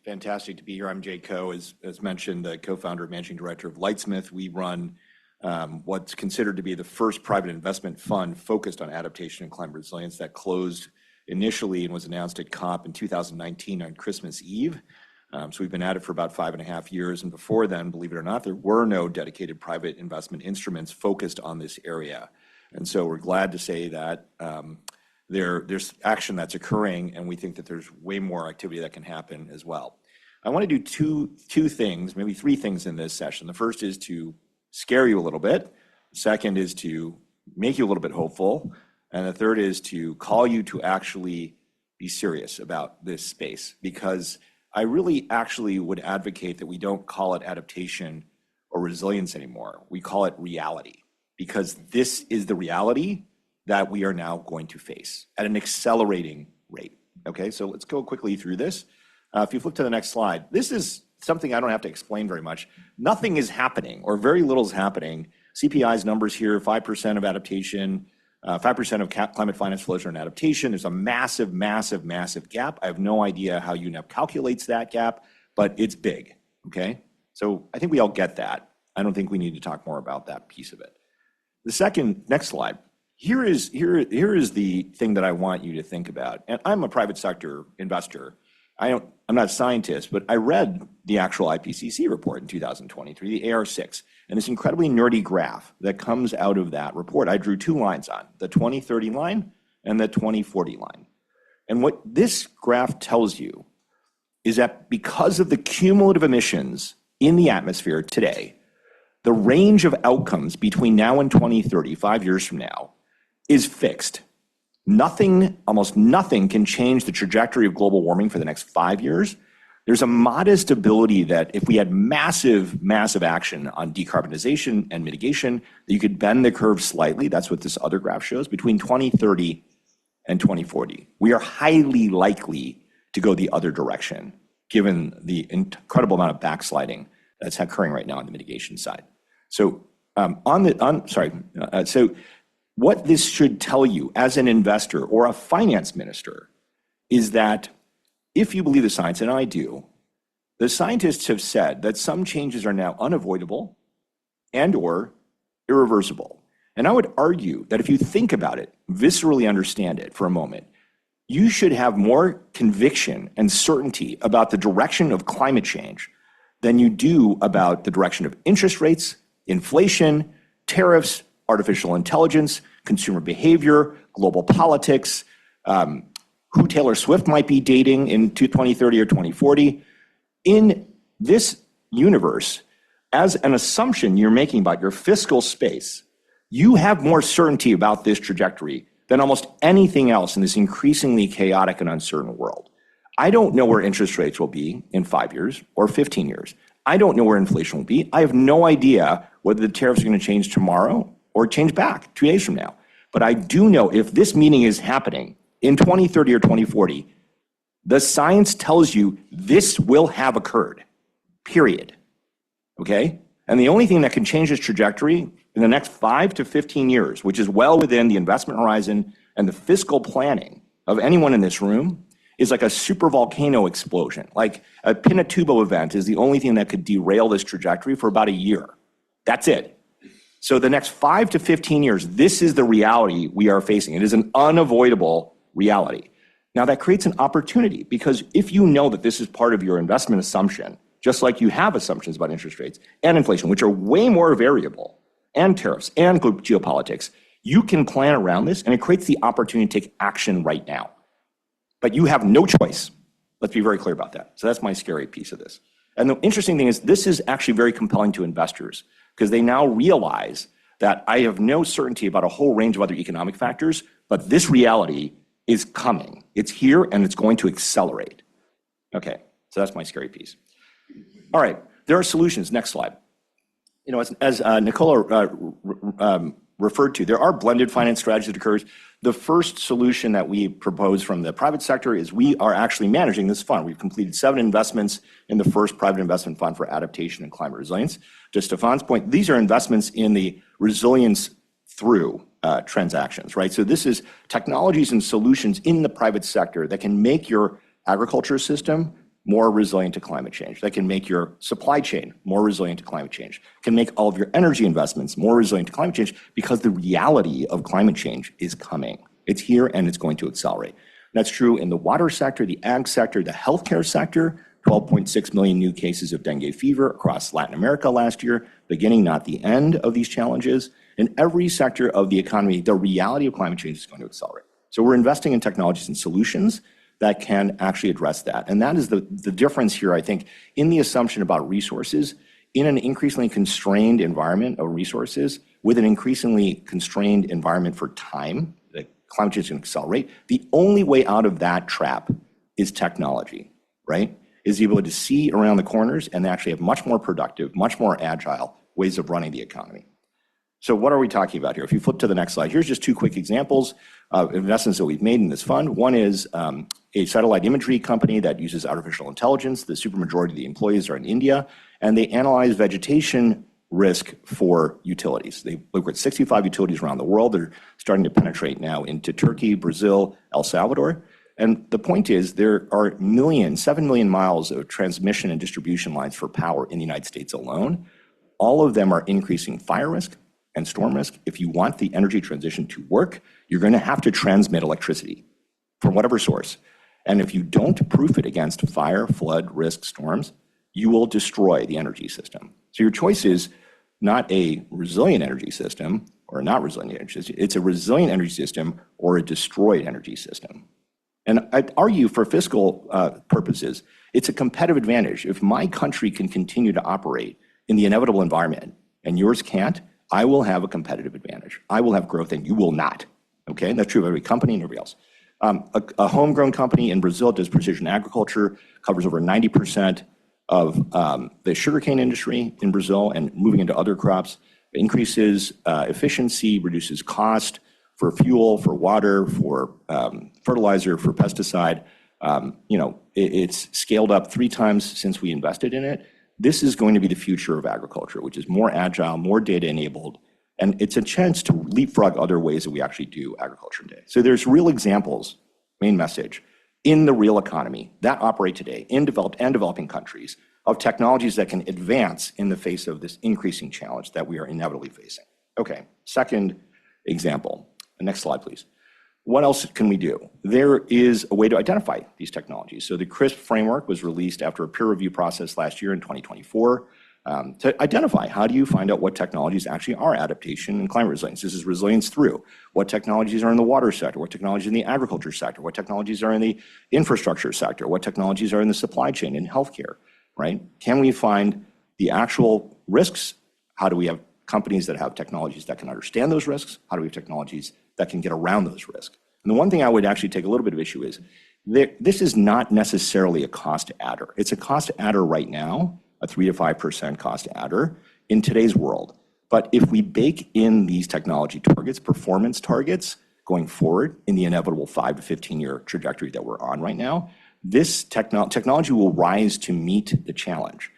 Fantastic to be here. I'm Jay Coe, as mentioned, the co-founder and managing director of Lightsmith. We run what's considered to be the first private investment fund focused on adaptation and climate resilience that closed initially and was announced at COP in 2019 on Christmas Eve. So we've been at it for about 5.5 years. And before then, believe it or not, there were no dedicated private investment instruments focused on this area. And so we're glad to say that there's action that's occurring, and we think that there's way more activity that can happen as well. I want to do two things, maybe three things in this session. The first is to scare you a little bit. The second is to make you a little bit hopeful. And the third is to call you to actually be serious about this space, because I really actually would advocate that we don't call it adaptation or resilience anymore. We call it reality, because this is the reality that we are now going to face at an accelerating rate. Okay, so let's go quickly through this. If you flip to the next slide, this is something I don't have to explain very much. Nothing is happening, or very little is happening. CPI's numbers here, 5% of adaptation, 5% of climate finance flows are in adaptation. There's a massive, massive, massive gap. I have no idea how UNEP calculates that gap, but it's big, okay? So I think we all get that. I don't think we need to talk more about that piece of it. The second, next slide. Here is the thing that I want you to think about. And I'm a private sector investor. I'm not a scientist, but I read the actual IPCC report in 2023, the AR6, and this incredibly nerdy graph that comes out of that report. I drew two lines on, the 2030 line and the 2040 line. And what this graph tells you is that because of the cumulative emissions in the atmosphere today, the range of outcomes between now and 2030, 5 years from now, is fixed. Nothing, almost nothing, can change the trajectory of global warming for the next 5 years. There's a modest ability that if we had massive, massive action on decarbonization and mitigation, that you could bend the curve slightly. That's what this other graph shows, between 2030 and 2040. We are highly likely to go the other direction, given the incredible amount of backsliding that's occurring right now on the mitigation side. So what this should tell you as an investor or a finance minister is that if you believe the science, and I do, the scientists have said that some changes are now unavoidable and or irreversible. And I would argue that if you think about it, viscerally understand it for a moment, you should have more conviction and certainty about the direction of climate change than you do about the direction of interest rates, inflation, tariffs, artificial intelligence, consumer behavior, global politics, who Taylor Swift might be dating in 2030 or 2040. In this universe, as an assumption you're making about your fiscal space, you have more certainty about this trajectory than almost anything else in this increasingly chaotic and uncertain world. I don't know where interest rates will be in 5 years or 15 years. I don't know where inflation will be. I have no idea whether the tariffs are going to change tomorrow or change back 2 days from now. But I do know if this meeting is happening in 2030 or 2040, the science tells you this will have occurred, period, okay? And the only thing that can change this trajectory in the next 5 to 15 years, which is well within the investment horizon and the fiscal planning of anyone in this room, is like a super volcano explosion. Like a Pinatubo event is the only thing that could derail this trajectory for about a year. That's it. So the next 5 to 15 years, this is the reality we are facing. It is an unavoidable reality. Now that creates an opportunity, because if you know that this is part of your investment assumption, just like you have assumptions about interest rates and inflation, which are way more variable, and tariffs and geopolitics, you can plan around this, and it creates the opportunity to take action right now. But you have no choice. Let's be very clear about that. So that's my scary piece of this. And the interesting thing is this is actually very compelling to investors, because they now realize that I have no certainty about a whole range of other economic factors, but this reality is coming. It's here, and it's going to accelerate. Okay, so that's my scary piece. All right, there are solutions. Next slide. You know, as Nicola referred to, there are blended finance strategies that occurs. The first solution that we propose from the private sector is we are actually managing this fund. We've completed 7 investments in the first private investment fund for adaptation and climate resilience. To Stefan's point, these are investments in the resilience through transactions, right? So this is technologies and solutions in the private sector that can make your agriculture system more resilient to climate change, that can make your supply chain more resilient to climate change, can make all of your energy investments more resilient to climate change, because the reality of climate change is coming. It's here and it's going to accelerate. That's true in the water sector, the ag sector, the healthcare sector. 12.6 million new cases of dengue fever across Latin America last year, beginning, not the end of these challenges. In every sector of the economy, the reality of climate change is going to accelerate. So we're investing in technologies and solutions that can actually address that. And that is the difference here, I think, in the assumption about resources. In an increasingly constrained environment of resources, with an increasingly constrained environment for time, that climate change is going to accelerate, the only way out of that trap is technology, right? Is the ability to see around the corners and actually have much more productive, much more agile ways of running the economy. So what are we talking about here? If you flip to the next slide, here's just two quick examples of investments that we've made in this fund. One is a satellite imagery company that uses artificial intelligence. The supermajority of the employees are in India, and they analyze vegetation risk for utilities. They look at 65 utilities around the world. They're starting to penetrate now into Turkey, Brazil, El Salvador. And the point is, there are 7 million miles of transmission and distribution lines for power in the United States alone. All of them are increasing fire risk and storm risk. If you want the energy transition to work, you're going to have to transmit electricity from whatever source. And if you don't proof it against fire, flood, risk, storms, you will destroy the energy system. So your choice is not a resilient energy system or a not resilient energy system. It's a resilient energy system or a destroyed energy system. And I'd argue for fiscal purposes, it's a competitive advantage. If my country can continue to operate in the inevitable environment and yours can't, I will have a competitive advantage. I will have growth and you will not. Okay, and that's true of every company and everybody else. A homegrown company in Brazil does precision agriculture, covers over 90% of the sugarcane industry in Brazil and moving into other crops, increases efficiency, reduces cost for fuel, for water, for fertilizer, for pesticide. It's scaled up 3 times since we invested in it. This is going to be the future of agriculture, which is more agile, more data enabled, and it's a chance to leapfrog other ways that we actually do agriculture today. So there's real examples, main message, in the real economy that operate today in developed and developing countries of technologies that can advance in the face of this increasing challenge that we are inevitably facing. Okay, second example. Next slide, please. What else can we do? There is a way to identify these technologies. So the CRISP framework was released after a peer review process last year in 2024 to identify how do you find out what technologies actually are adaptation and climate resilience. This is resilience through what technologies are in the water sector, what technologies in the agriculture sector, what technologies are in the infrastructure sector, what technologies are in the supply chain and healthcare, right? Can we find the actual risks? How do we have companies that have technologies that can understand those risks? How do we have technologies that can get around those risks? And the one thing I would actually take a little bit of issue is this is not necessarily a cost adder. It's a cost adder right now, a 3 to 5% cost adder in today's world. But if we bake in these technology targets, performance targets going forward in the inevitable 5 to 15-year trajectory that we're on right now, this technology will rise to meet the challenge.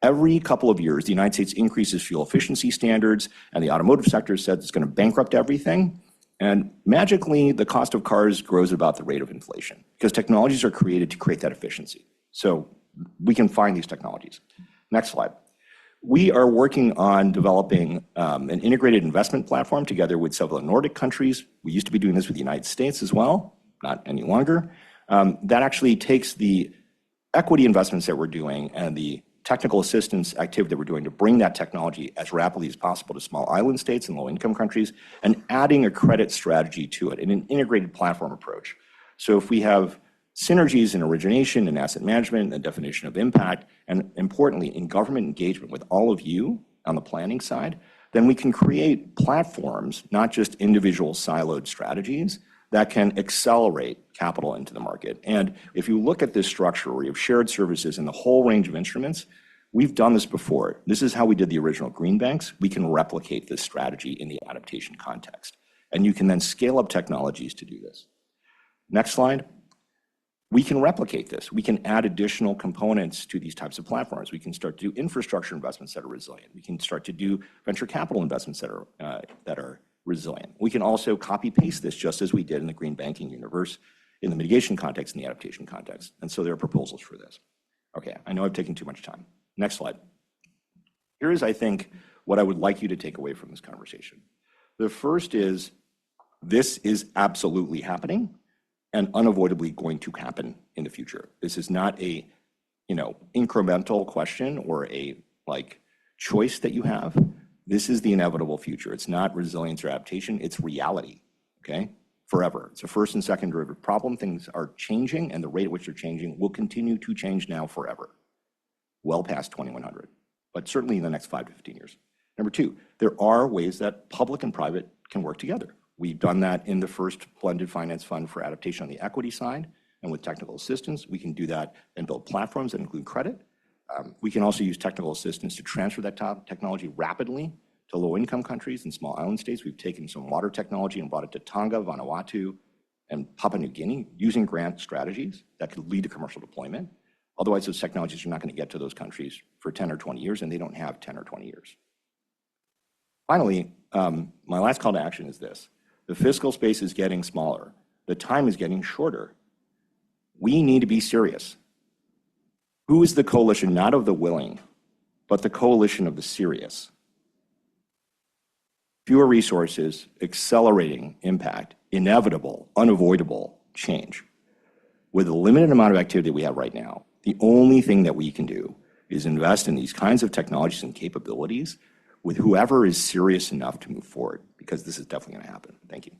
Every couple of years, the United States increases fuel efficiency standards, and the automotive sector said it's going to bankrupt everything. And magically, the cost of cars grows about the rate of inflation because technologies are created to create that efficiency. So we can find these technologies. Next slide. We are working on developing an integrated investment platform together with several Nordic countries. We used to be doing this with the United States as well, not any longer. That actually takes the equity investments that we're doing and the technical assistance activity that we're doing to bring that technology as rapidly as possible to small island states and low-income countries, and adding a credit strategy to it in an integrated platform approach. So if we have synergies in origination and asset management and definition of impact, and importantly, in government engagement with all of you on the planning side, then we can create platforms, not just individual siloed strategies, that can accelerate capital into the market. And if you look at this structure where you have shared services and the whole range of instruments, we've done this before. This is how we did the original green banks. We can replicate this strategy in the adaptation context. And you can then scale up technologies to do this. Next slide. We can replicate this. We can add additional components to these types of platforms. We can start to do infrastructure investments that are resilient. We can start to do venture capital investments that are resilient. We can also copy paste this just as we did in the green banking universe, in the mitigation context and the adaptation context. And so there are proposals for this. Okay, I know I've taken too much time. Next slide. Here is, I think, what I would like you to take away from this conversation. The first is, this is absolutely happening and unavoidably going to happen in the future. This is not a, incremental question or a choice that you have. This is the inevitable future. It's not resilience or adaptation, it's reality, okay? Forever. It's a first and second derivative problem. Things are changing, and the rate at which they're changing will continue to change now forever, well past 2100, but certainly in the next 5 to 15 years. Number two, there are ways that public and private can work together. We've done that in the first blended finance fund for adaptation on the equity side, and with technical assistance, we can do that and build platforms that include credit. We can also use technical assistance to transfer that technology rapidly to low-income countries and small island states. We've taken some water technology and brought it to Tonga, Vanuatu, and Papua New Guinea using grant strategies that could lead to commercial deployment. Otherwise, those technologies are not going to get to those countries for 10 or 20 years, and they don't have 10 or 20 years. Finally, my last call to action is this. The fiscal space is getting smaller. The time is getting shorter. We need to be serious. Who is the coalition, not of the willing, but the coalition of the serious? Fewer resources, accelerating impact, inevitable, unavoidable change. With the limited amount of activity we have right now, the only thing that we can do is invest in these kinds of technologies and capabilities with whoever is serious enough to move forward, because this is definitely going to happen. Thank you.